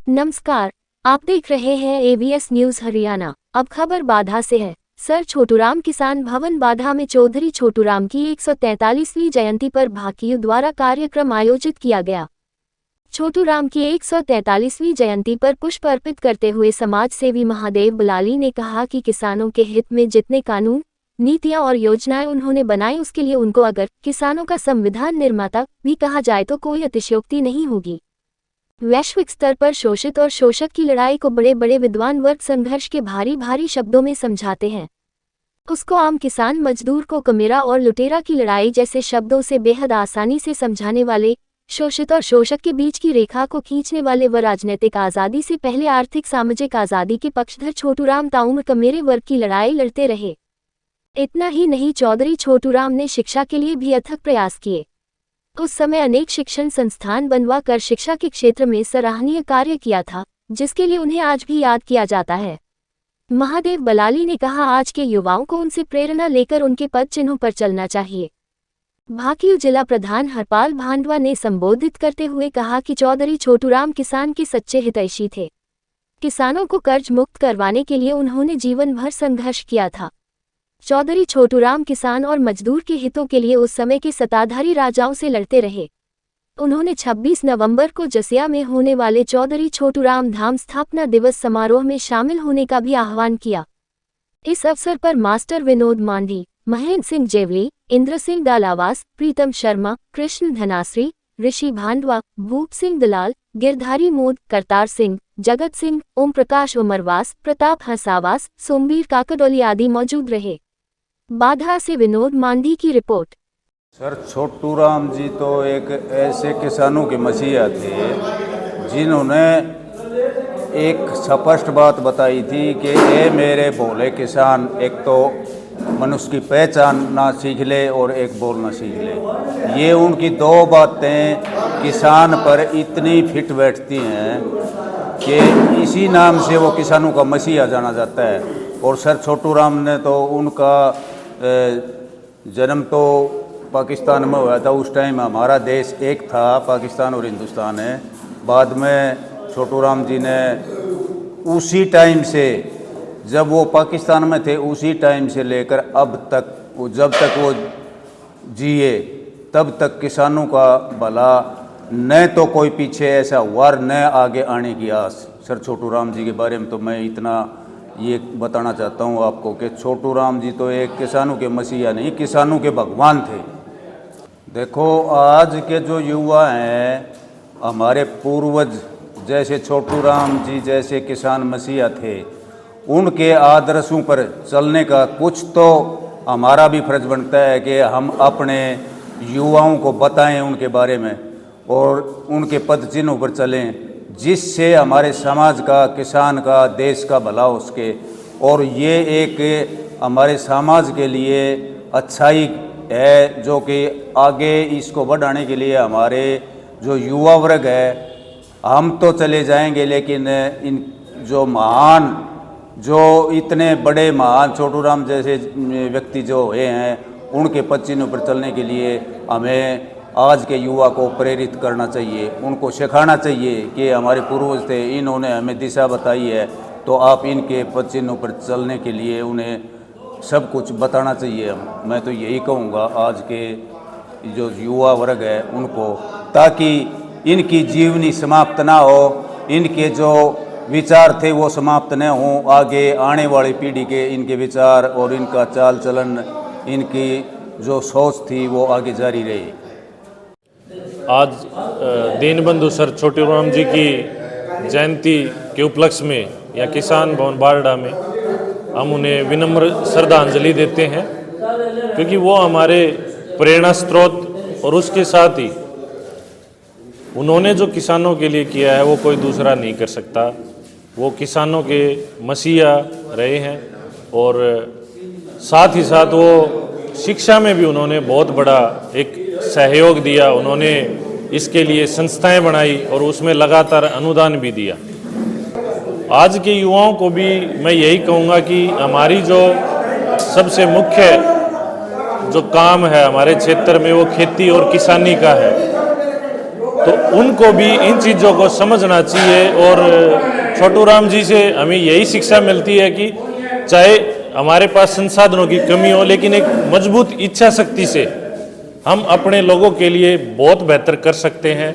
नमस्कार, आप देख रहे हैं एबीएस न्यूज हरियाणा। अब खबर बाधा से है। सर छोटूराम किसान भवन बाधा में चौधरी छोटूराम की 143वीं जयंती पर भाकियू द्वारा कार्यक्रम आयोजित किया गया। छोटूराम की 143वीं जयंती पर पुष्प अर्पित करते हुए समाज सेवी महादेव बलाली ने कहा कि किसानों के हित में जितने कानून, नीतियां और योजनाएं उन्होंने बनाई उसके लिए उनको अगर किसानों का संविधान निर्माता भी कहा जाए तो कोई अतिशयोक्ति नहीं होगी। वैश्विक स्तर पर शोषित और शोषक की लड़ाई को बड़े बड़े विद्वान वर्ग संघर्ष के भारी भारी शब्दों में समझाते हैं, उसको आम किसान मजदूर को कमेरा और लुटेरा की लड़ाई जैसे शब्दों से बेहद आसानी से समझाने वाले, शोषित और शोषक के बीच की रेखा को खींचने वाले व राजनीतिक आज़ादी से पहले आर्थिक सामाजिक आज़ादी के पक्षधर छोटूराम ताउम्र कमेरे वर्ग की लड़ाई लड़ते रहे। इतना ही नहीं, चौधरी छोटूराम ने शिक्षा के लिए भी अथक प्रयास किए। उस समय अनेक शिक्षण संस्थान बनवा कर शिक्षा के क्षेत्र में सराहनीय कार्य किया था, जिसके लिए उन्हें आज भी याद किया जाता है। महादेव बलाली ने कहा, आज के युवाओं को उनसे प्रेरणा लेकर उनके पद चिन्हों पर चलना चाहिए। भाकियू जिला प्रधान हरपाल भांडवा ने संबोधित करते हुए कहा कि चौधरी छोटूराम किसान के सच्चे हितैषी थे। किसानों को कर्ज मुक्त करवाने के लिए उन्होंने जीवन भर संघर्ष किया था। चौधरी छोटूराम किसान और मजदूर के हितों के लिए उस समय के सत्ताधारी राजाओं से लड़ते रहे। उन्होंने 26 नवंबर को जसिया में होने वाले चौधरी छोटूराम धाम स्थापना दिवस समारोह में शामिल होने का भी आह्वान किया। इस अवसर पर मास्टर विनोद मांडी, महेंद्र सिंह जेवली, इंद्र सिंह दालावास, प्रीतम शर्मा, कृष्ण धनाश्री, ऋषि भांडवा, भूप सिंह दलाल, गिरधारी मोद, करतार सिंह, जगत सिंह, ओम प्रकाश उमरवास, प्रताप हंसावास, सोमवीर काकडोली आदि मौजूद रहे। बाधा से विनोद मांडी की रिपोर्ट। सर छोटूराम जी तो एक ऐसे किसानों के मसीहा थे जिन्होंने एक स्पष्ट बात बताई थी कि ये मेरे भोले किसान एक तो मनुष्य की पहचानना सीख ले और एक बोलना सीख ले। ये उनकी दो बातें किसान पर इतनी फिट बैठती हैं कि इसी नाम से वो किसानों का मसीहा जाना जाता है। और सर छोटूराम ने तो उनका जन्म तो पाकिस्तान में हुआ था। उस टाइम हमारा देश एक था, पाकिस्तान और हिंदुस्तान है। बाद में छोटूराम जी ने उसी टाइम से, जब वो पाकिस्तान में थे, उसी टाइम से लेकर अब तक, वो जब तक वो जिए तब तक किसानों का भला न तो कोई पीछे ऐसा हुआ न आगे आने की आस। सर छोटूराम जी के बारे में तो मैं इतना ये बताना चाहता हूँ आपको कि छोटूराम जी तो एक किसानों के मसीहा नहीं, किसानों के भगवान थे। देखो आज के जो युवा हैं, हमारे पूर्वज जैसे छोटूराम जी जैसे किसान मसीहा थे, उनके आदर्शों पर चलने का कुछ तो हमारा भी फर्ज बनता है कि हम अपने युवाओं को बताएं उनके बारे में और उनके पद चिन्हों पर चलें, जिससे हमारे समाज का, किसान का, देश का भला हो सके। और ये एक हमारे समाज के लिए अच्छाई है जो कि आगे इसको बढ़ाने के लिए हमारे जो युवा वर्ग है, हम तो चले जाएंगे लेकिन इन जो महान, जो इतने बड़े महान छोटूराम जैसे व्यक्ति जो हुए हैं, उनके पद चिन्हों पर चलने के लिए हमें आज के युवा को प्रेरित करना चाहिए, उनको सिखाना चाहिए कि हमारे पूर्वज थे, इन्होंने हमें दिशा बताई है, तो आप इनके पद चिन्हों पर चलने के लिए उन्हें सब कुछ बताना चाहिए। मैं तो यही कहूँगा आज के जो युवा वर्ग है उनको, ताकि इनकी जीवनी समाप्त ना हो, इनके जो विचार थे वो समाप्त न हों, आगे आने वाली पीढ़ी के इनके विचार और इनका चाल चलन, इनकी जो सोच थी वो आगे जारी रहे। आज दीनबंधु सर छोटूराम जी की जयंती के उपलक्ष्य में या किसान भवन बारडा में हम उन्हें विनम्र श्रद्धांजलि देते हैं, क्योंकि वो हमारे प्रेरणा स्रोत और उसके साथ ही उन्होंने जो किसानों के लिए किया है वो कोई दूसरा नहीं कर सकता। वो किसानों के मसीहा रहे हैं और साथ ही साथ वो शिक्षा में भी उन्होंने बहुत बड़ा एक सहयोग दिया। उन्होंने इसके लिए संस्थाएं बनाई और उसमें लगातार अनुदान भी दिया। आज के युवाओं को भी मैं यही कहूँगा कि हमारी जो सबसे मुख्य जो काम है हमारे क्षेत्र में वो खेती और किसानी का है। तो उनको भी इन चीज़ों को समझना चाहिए। और छोटू राम जी से हमें यही शिक्षा मिलती है कि चाहे हमारे पास संसाधनों की कमी हो, लेकिन एक मजबूत इच्छा शक्ति से हम अपने लोगों के लिए बहुत बेहतर कर सकते हैं।